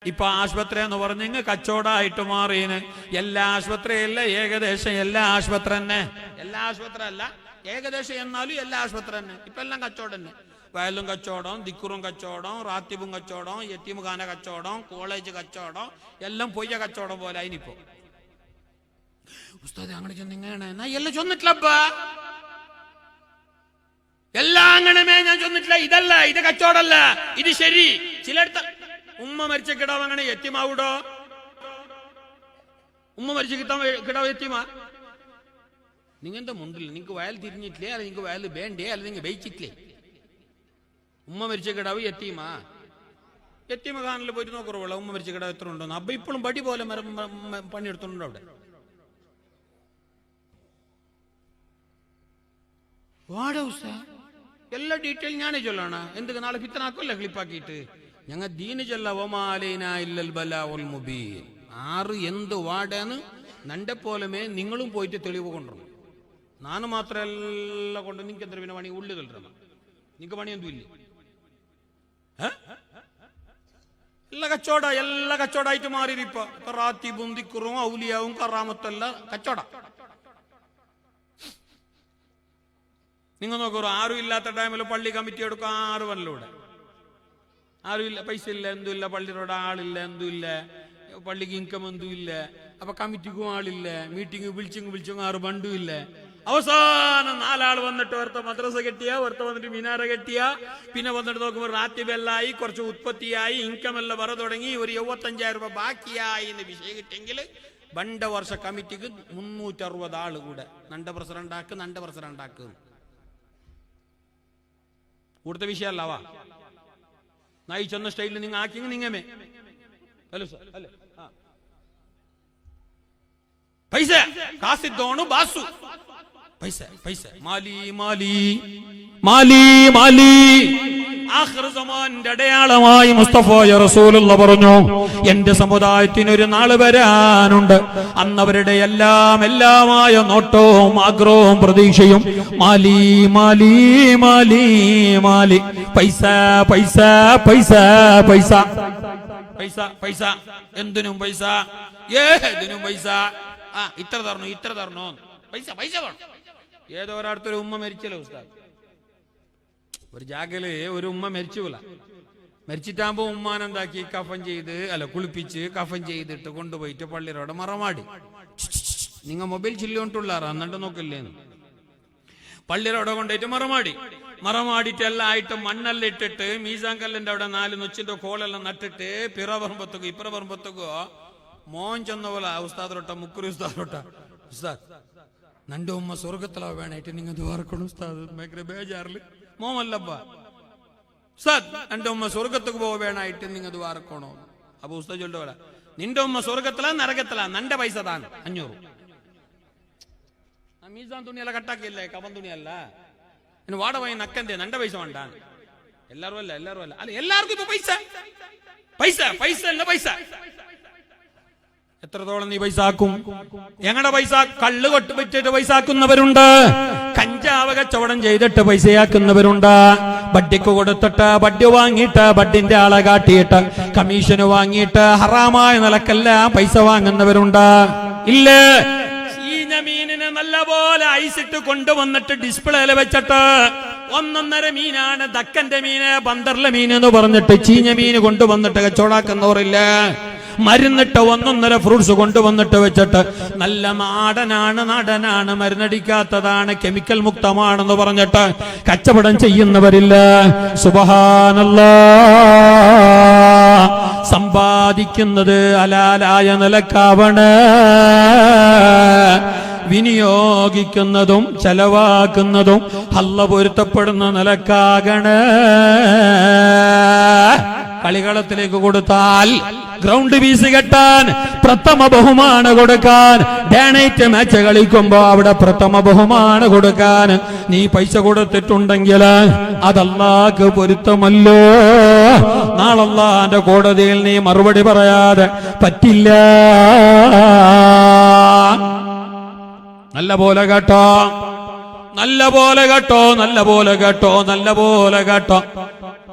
ഇപ്പൊ ആശുപത്രി എന്ന് പറഞ്ഞെങ്കിൽ കച്ചവടമായിട്ട് മാറിയന്. എല്ലാ ആശുപത്രിയല്ല, ഏകദേശം എല്ലാ ആശുപത്രി തന്നെ. എല്ലാ ആശുപത്രി അല്ല, ഏകദേശം എന്നാലും എല്ലാ ആശുപത്രി തന്നെ. ഇപ്പൊ എല്ലാം കച്ചവടം തന്നെ. വയലും കച്ചവടം, ദിക്കുറും കച്ചവടം, റാത്തിബും കച്ചവടം, യത്തീംഖാന കച്ചവടം, കോളേജ് കച്ചവടം, എല്ലാം പൊയ്യ കച്ചവടം പോലെ അതിനിപ്പോ. ഉസ്താദ് അങ്ങനെ ചെന്നിങ്ങനെ എല്ലാം ചൊന്നിട്ടില്ലപ്പ, എല്ലാം അങ്ങനെ ഞാൻ ചൊന്നിട്ടില്ല. ഇതല്ല, ഇത് കച്ചവടമല്ല, ഇത് ശരി. ചിലടത്ത് ഉമ്മ മരിച്ച കിടാവ് അങ്ങനെ എത്തിമാവൂടോ? ഉമ്മ മരിച്ച കിടാവ് എത്തിമാ? നിങ്ങന്റെ മുണ്ടിൽ നിങ്ങൾക്ക് വയൽ തിരിഞ്ഞിട്ടില്ലേ, അല്ല നിങ്ങൾക്ക് വയൽ വേണ്ടേ, അല്ല നിങ്ങൾ വെയിച്ചിട്ടില്ലേ? ഉമ്മ മരിച്ച കിടാവ് എത്തിമാ? എത്തിമ ഖാനിൽ പോയിട്ട് നോക്കുറവുള്ള ഉമ്മ മരിച്ച കിടാവ് എത്ര ഉണ്ടോന്ന്. അപ്പൊ ഇപ്പോഴും പടി പോലെ പണിയെടുത്തുണ്ടോ അവിടെ? എല്ലാ ഡീറ്റെയിൽ ഞാനേ ചൊല്ലാണ്. എന്തൊക്കെ നാളെ ഫിത്തനാക്കുമല്ലേ ക്ലിപ്പാക്കിയിട്ട്. ഞങ്ങൾ ദീന് ചൊല്ല മുബീൻ. ആറ് എന്ത് വാടാന്ന് നന്റെ പോലമേ നിങ്ങളും പോയിട്ട് തെളിവ് കൊണ്ടുവരണം. നാന് മാത്രമല്ല കൊണ്ട് നിങ്ങൾക്ക് എന്തൊരു പിന്നെ പണി ഉള്ളു തരണം. നിങ്ങൾക്ക് പണി എന്തും ഇല്ല. എല്ലാ കച്ചവടമായിട്ട് മാറിയിരിപ്പോ. റാത്തിബും ദിക്റും ഔലിയാവും കറാമത്തല്ല കച്ചവട. നിങ്ങൾ നോക്കൂ, ആരും ഇല്ലാത്ത ടൈമിൽ പള്ളി കമ്മിറ്റി എടുക്കും. 6 കൊല്ലൂടെ ആരും ഇല്ല, പൈസ ഇല്ല, എന്തുമില്ല, പള്ളിയുടെ ആളില്ല, എന്തുമില്ല, പള്ളിക്ക് ഇൻകം എന്തുമില്ല. അപ്പൊ കമ്മിറ്റിക്കും ആളില്ല, മീറ്റിംഗ് വിളിച്ചും 6 ബണ്ടും ഇല്ല. അവസാനം 4 ആൾ വന്നിട്ട് ഒരുത്ത മദ്രസ കെട്ടിയ, ഒരുത്ത വന്നിട്ട് മിനാര കെട്ടിയ, പിന്നെ വന്നിട്ട് നോക്കുമ്പോൾ റാത്തിബെല്ലായി, കുറച്ച് ഉത്പത്തിയായി, ഇൻകം എല്ലാം വര തുടങ്ങി, ഒരു 75,000 രൂപ ബാക്കിയായി എന്ന് വിഷയം കിട്ടിയെങ്കിൽ ബണ്ട വർഷ കമ്മിറ്റിക്ക് 360 ആള് കൂടെ നണ്ട പ്രസിഡന്റ് ആക്കും. കൂടുതൽ വിഷയമല്ലവാ നായി ചെന്ന സ്റ്റൈലിൽ നിങ്ങൾ ആക്കി നിങ്ങമേ. ഹലോ സാർ, അല്ലേ? പൈസ കാസിദ്ദോണു ബാസു പൈസ മാലി മാലി മാലി മാലി. ആഖിർ സമാന്റെ അടയാളമായി മുസ്തഫായ റസൂലുള്ള പറഞ്ഞു, എന്റെ സമുദായത്തിനൊരു നാള് വരാനുണ്ട്, അന്നവരുടെ എല്ലാമായ നോട്ടവും ആഗ്രഹവും പ്രതീക്ഷയും മാലി മാലി മാലി മാലി. പൈസ പൈസ പൈസ പൈസ പൈസ പൈസ. എന്തിനും പൈസ, ഏതിനും പൈസ. ഇത്ര തരണോ പൈസ വേണം. ഏതോ ഒരാടത്തൊരു ഉമ്മ മരിച്ചല്ലോ ഉസ്താദ്. ഒരു ജാഗല് ഒരു ഉമ്മ മരിച്ചിട്ടാകുമ്പോ ഉമ്മാനെന്താക്കി കുളിപ്പിച്ച് കഫൻ ചെയ്തിട്ട് കൊണ്ടുപോയിട്ട് പള്ളിയോടെ മറമാടി. നിങ്ങൾ മൊബൈൽ ചില്ലോണ്ടുള്ളാറ എന്നിട്ട് നോക്കില്ലേന്ന്. പള്ളിയോടെ കൊണ്ടുപോയിട്ട് മറമാടിയിട്ട് എല്ലാം ആയിട്ട് മണ്ണെല്ലാം ഇട്ടിട്ട് മീസാൻ കല്ലിന്റെ അവിടെ 4 നൊച്ചിന്റെ കോളെല്ലാം നട്ടിട്ട് പിറ പറമ്പത്തുകോ ഇപ്പറ പറമ്പത്തുകോ മോൻ ചെന്ന പോലെ ഉസ്താദോട്ട മുക്കുറി ഉസ്താദ് നന്റെ ഉമ്മ സ്വർഗത്തിലാ വേണായിട്ട് നിങ്ങൾ ദ്വാരക്കണം ഉസ്താദ്. ഭയങ്കര ബേജാറില് മോമല്ലപ്പ ഉസ്താദ്, എന്റെ ഉമ്മ സ്വർഗത്തേക്ക് പോക വേണായിട്ട് നിങ്ങൾ ദ്വാരക്കണോ? അപ്പൊ ഉസ്താദ് ചൊല്ലുക, നിന്റെ ഉമ്മ സ്വർഗത്തിലാ നരകത്തിലാ, നന്റെ പൈസ താൻ 500. മീസാൻ തുണിയല്ല കട്ടാക്കിയല്ലേ, കവൻ തുണിയല്ല. വാടവായി നക്കന്റെ നന്റെ പൈസ വേണ്ടാൻ. എല്ലാരും അല്ല എല്ലാവർക്കും ഇപ്പൊ പൈസ. എത്രത്തോളം നീ പൈസ ആക്കും? ഞങ്ങളുടെ പൈസ കള്ള് കൊട്ട് വിറ്റിട്ട് പൈസ ആക്കുന്നവരുണ്ട്, കഞ്ചാവ് കച്ചവടം ചെയ്തിട്ട് പൈസയാക്കുന്നവരുണ്ട്, ബഡ്ഡിക്ക് കൊടുത്തിട്ട് ബഡ്ഡി വാങ്ങിയിട്ട് ബഡ്ഡിന്റെ ആളെ കാട്ടിയിട്ട് കമ്മീഷന് വാങ്ങിയിട്ട് ഹറാമായ നിലക്കെല്ലാം പൈസ വാങ്ങുന്നവരുണ്ട്. ഇല്ല, ചീഞ്ഞ മീനിനെ നല്ലപോലെ ഐസിട്ട് കൊണ്ടുവന്നിട്ട് ഡിസ്പ്ലേയിൽ വെച്ചിട്ട് 1.5 മീനാണ് ദക്കന്റെ മീന്, ബന്ദറിലെ മീൻ എന്ന് പറഞ്ഞിട്ട് ചീഞ്ഞ മീന് കൊണ്ടുവന്നിട്ട് കച്ചവടാക്കുന്നവരില്ല. മരുന്നിട്ട് 1.5 ഫ്രൂട്ട്സ് കൊണ്ടുവന്നിട്ട് വെച്ചിട്ട് നല്ല നാടനാണ്, മരുന്നടിക്കാത്തതാണ്, കെമിക്കൽ മുക്തമാണെന്ന് പറഞ്ഞിട്ട് കച്ചവടം ചെയ്യുന്നവരില്ല. സുബ്ഹാനല്ലാഹ്. സമ്പാദിക്കുന്നത് ഹലാലായ നിലക്കാവണേ, വിനിയോഗിക്കുന്നതും ചെലവാക്കുന്നതും അല്ലാഹ് പൊരുത്തപ്പെടുന്ന നിലക്കാകണേ. കളികളത്തിലേക്ക് കൊടുത്താൽ ഗ്രൗണ്ട് വീസ് കെട്ടാൻ, പ്രഥമ ബഹുമാനം കൊടുക്കാൻ, ഡേണേറ്റ് മാച്ച് കളിക്കുമ്പോ അവിടെ പ്രഥമ ബഹുമാനം കൊടുക്കാൻ നീ പൈസ കൊടുത്തിട്ടുണ്ടെങ്കിൽ അത് അല്ലാഹ്ക്ക് പൊരുത്തമല്ലോ. നാളെ അല്ലാഹുവിന്റെ കോടതിയിൽ നീ മറുപടി പറയാതെ പറ്റില്ല. നല്ല പോലെ കേട്ടോ.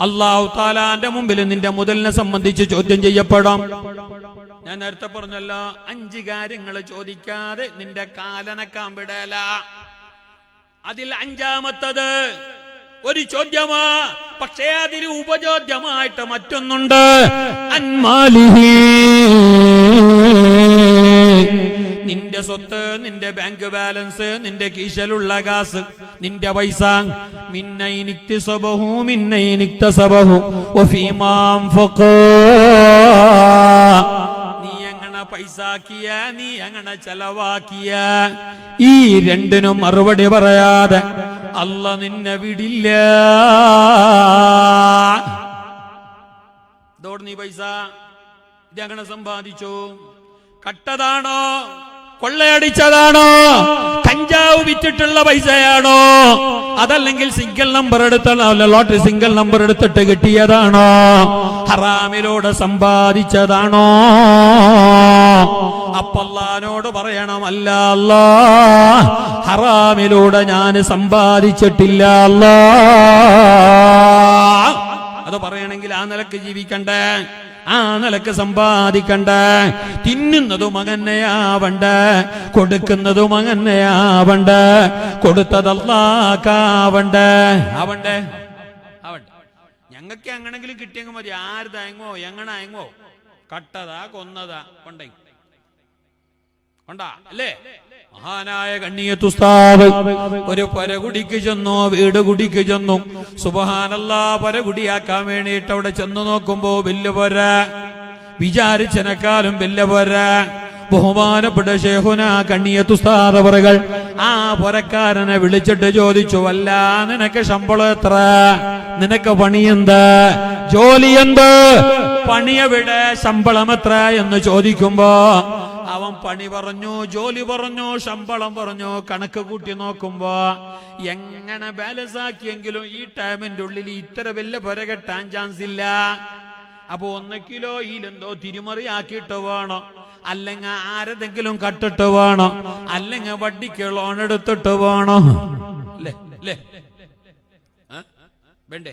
അല്ലാഹു തആലാന്റെ മുമ്പിൽ നിന്റെ മുതലിനെ സംബന്ധിച്ച് ചോദ്യം ചെയ്യപ്പെടാം. ഞാൻ നേരത്തെ പറഞ്ഞല്ലോ, 5 കാര്യങ്ങൾ ചോദിക്കാതെ നിന്റെ കാലനക്കാൻ വിടല. അതിൽ 5-മത്തത് ഒരു ചോദ്യമാ, പക്ഷേ അതിന് ഉപചോദ്യമായിട്ട് മറ്റൊന്നുണ്ട്. അൻമാലിഹി, നിന്റെ സ്വത്ത്, നിന്റെ ബാങ്ക് ബാലൻസ്, നിന്റെ കീശലുള്ള കാസ്, നിന്റെ പൈസ. മിന്നൈനിക്തസബഹു മിന്നൈനിക്തസബഹു വഫീമാ അൻഫഖാ, നീ എങ്ങനെ പൈസാക്കിയ, നീ എങ്ങനെ ചെലവാക്കിയ, ഈ രണ്ടിനും മറുപടി പറയാതെ അല്ലാഹ് നിന്നെ വിടില്ല. ഇതോട് നീ പൈസ ഇതെങ്ങനെ സമ്പാദിച്ചു? കട്ടതാണോ, കൊള്ളയടിച്ചതാണോ, കഞ്ചാവ് വിറ്റിട്ടുള്ള പൈസയാണോ, അതല്ലെങ്കിൽ single number lottery single number എടുത്തിട്ട് കിട്ടിയതാണോ, ഹറാമിലൂടെ സമ്പാദിച്ചതാണോ? അപ്പല്ലാനോട് പറയണം, അല്ല അല്ലാഹ്, ഹറാമിലൂടെ ഞാൻ സമ്പാദിച്ചിട്ടില്ല അല്ലാഹ്. അത് പറയണമെങ്കിൽ ആ നിലക്ക് ജീവിക്കണ്ടേ, ആ നിലക്ക് സമ്പാദിക്കണ്ടേ. തിന്നുന്നതും അങ്ങനെയാവണ്ടേ, കൊടുക്കുന്നതും അങ്ങനെയാവണ്ടേ, കൊടുത്തത് അല്ലാഹ്ക്കാവണ്ടേ. ആവണ്ടേ ആവണ്ടേ. ഞങ്ങൾക്ക് എങ്ങനെങ്കിലും കിട്ടിയെങ്കിൽ മതി. ആര് തയങ്ങോ എങ്ങനെ അയങ്ങോ, കട്ടതാ കൊന്നതാ കൊണ്ടേ കൊണ്ടാ അല്ലേ? മഹാനായ കണ്ണിയത്ത് ഉസ്താദ് ഒരു പരകുടിക്ക് ചെന്നു, വീട് കുടിക്ക് ചെന്നു. സുബ്ഹാനല്ലാഹ്, പരകുടിയാക്കാൻ വേണ്ടിയിട്ട് അവിടെ ചെന്നു നോക്കുമ്പോ വലിയ പോര, വിചാരിച്ചതിനേക്കാളും വലിയ പോര. ബഹുമാനപ്പെട്ട ശൈഖുന കണ്ണിയത്ത് ഉസ്താദ് അവറുകൾ ആ പുരക്കാരനെ വിളിച്ചിട്ട് ചോദിച്ചു, വല്ല നിനക്ക് ശമ്പളം എത്ര, നിനക്ക് പണിയെന്ത്, ജോലി എന്ത്, പണിയെവിടെ, ശമ്പളം എത്ര എന്ന് ചോദിക്കുമ്പോ അവൻ പണി പറഞ്ഞു, ജോലി പറഞ്ഞു, ശമ്പളം പറഞ്ഞു. കണക്ക് കൂട്ടി നോക്കുമ്പോ എങ്ങനെ ബാലൻസ് ആക്കിയെങ്കിലും ഈ ടൈമിന്റെ ഉള്ളിൽ ഇത്ര വലിയ പുര കെട്ടാൻ ചാൻസ് ഇല്ല. അപ്പൊ 1 കിലോയിലെന്തോ തിരിമറി ആക്കിയിട്ട് വേണോ, അല്ലെങ്കിൽ ആരെന്തെങ്കിലും കട്ടിട്ട് വേണോ, അല്ലെങ്കിൽ വട്ടിക്ക് ലോൺ എടുത്തിട്ട് വേണോ, അല്ലേ അല്ലേ വേണ്ടേ?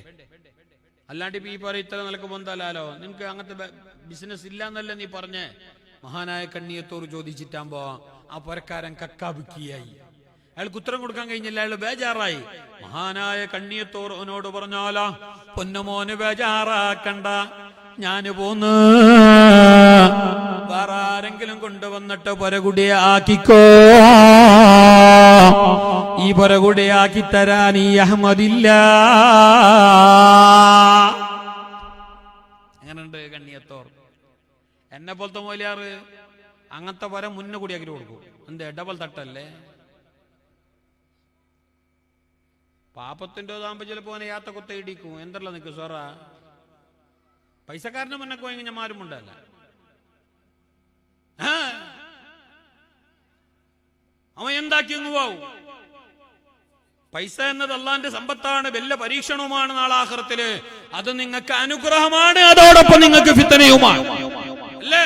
അല്ലാണ്ട് ഇപ്പൊ ഈ പറ ഇത്ര നിലക്ക് പൊന്താലോ, നിനക്ക് അങ്ങനത്തെ ബിസിനസ് ഇല്ല എന്നല്ലേ നീ പറഞ്ഞേ? മഹാനായ കണ്ണിയത്തോട് ചോദിച്ചിട്ടാകുമ്പോ ആ പുരക്കാരൻ കക്കാബുക്കിയായി. അയാൾക്ക് ഉത്തരം കൊടുക്കാൻ കഴിഞ്ഞില്ല, അയാൾ ബേജാറായി. മഹാനായ കണ്ണിയത്തോനോട് പറഞ്ഞാലോ, പൊന്നുമോന് ബേജാറാക്കണ്ട, ഞാന് പോന്ന്, വേറെ ആരെങ്കിലും കൊണ്ടുവന്നിട്ട് പുരകുടിയാക്കിക്കോ, ഈ പുരകുടിയാക്കി തരാൻ ഈ അഹമ്മദില്ല. എങ്ങനെയുണ്ട് കണ്ണിയത്തോർ? എന്നെ പോലത്തെ മൊലിയാറ് അങ്ങനത്തെ പുര മുന്നേ കൂടിയാക്കിട്ട് കൊടുക്കും. എന്ത് ഡബിൾ തട്ടല്ലേ? പാപ്പത്തിന്റെ താകുമ്പോ ചിലപ്പോ യാത്ര കൊത്ത ഇടിക്കും. എന്തല്ല നിക്ക് സൊറ, പൈസക്കാരന് മുന്നേ പോയെങ്കിൽ ഞാൻ മാരും ഉണ്ടല്ല. അവൻ എന്താക്കി പോവും. പൈസ എന്നത് അള്ളാന്റെ സമ്പത്താണ്, വലിയ പരീക്ഷണവുമാണ് നാളെ ആഖിറത്തില്. അത് നിങ്ങൾക്ക് അനുഗ്രഹമാണ്, അതോടൊപ്പം നിങ്ങൾക്ക് ഫിത്നയുമാണ് അല്ലേ?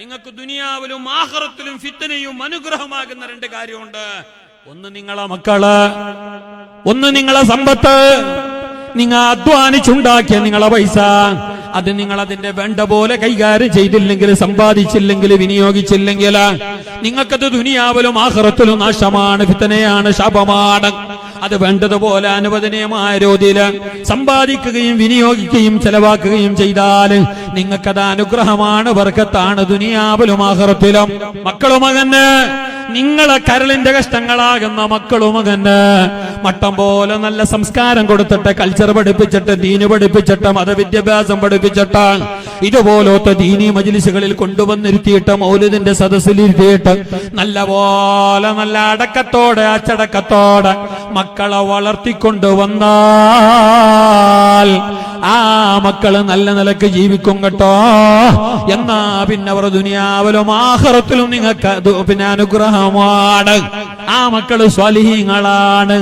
നിങ്ങൾക്ക് ദുനിയാവിലും ആഖിറത്തിലും ഫിത്നയും അനുഗ്രഹമാകുന്ന 2 കാര്യമുണ്ട്. ഒന്ന് നിങ്ങളെ മക്കള്, ഒന്ന് നിങ്ങളെ സമ്പത്ത്. നിങ്ങൾ അധ്വാനിച്ചുണ്ടാക്കിയ നിങ്ങളെ പൈസ, അത് നിങ്ങൾ അതിന്റെ വേണ്ട പോലെ കൈകാര്യം ചെയ്തില്ലെങ്കിൽ, സമ്പാദിച്ചില്ലെങ്കിൽ, വിനിയോഗിച്ചില്ലെങ്കിൽ നിങ്ങൾക്കത് ദുനിയാവിലും ആഖിറത്തിലും നാശമാണ്, ഫിത്നയാണ്, ശാപമാണ്. അത് വേണ്ടതുപോലെ അനുവദനീയമായ രീതിയിൽ സമ്പാദിക്കുകയും വിനിയോഗിക്കുകയും ചെലവാക്കുകയും ചെയ്താൽ നിങ്ങൾക്കത് അനുഗ്രഹമാണ്, ബർക്കത്താണ് ദുനിയാവിലും ആഖിറത്തിലും. മക്കളും മകന്, നിങ്ങളെ കരളിന്റെ കഷ്ടങ്ങളാകുന്ന മക്കളും മകന് മട്ടം പോലെ നല്ല സംസ്കാരം കൊടുത്തിട്ട്, കൾച്ചർ പഠിപ്പിച്ചിട്ട്, ദീന് പഠിപ്പിച്ചിട്ട്, മതവിദ്യാഭ്യാസം പഠിപ്പിച്ചിട്ട്, ഇതുപോലത്തെ ദീനി മജ്ലിസുകളിൽ കൊണ്ടുവന്നിരുത്തിയിട്ട്, മൗലിദിന്റെ സദസ്സിലിരുത്തിയിട്ട് നല്ല പോലെ നല്ല അടക്കത്തോടെ, അച്ചടക്കത്തോടെ മക്കളെ വളർത്തിക്കൊണ്ടുവന്നാൽ ആ മക്കള് നല്ല നിലക്ക് ജീവിക്കും കേട്ടോ. എന്നാ പിന്നെ അവർ ദുനിയാവിലും ആഖിറത്തിലും നിങ്ങൾക്ക് പിന്നെ അനുഗ്രഹമാണ്. ആ മക്കള് സ്വാലിഹീങ്ങളാണ്.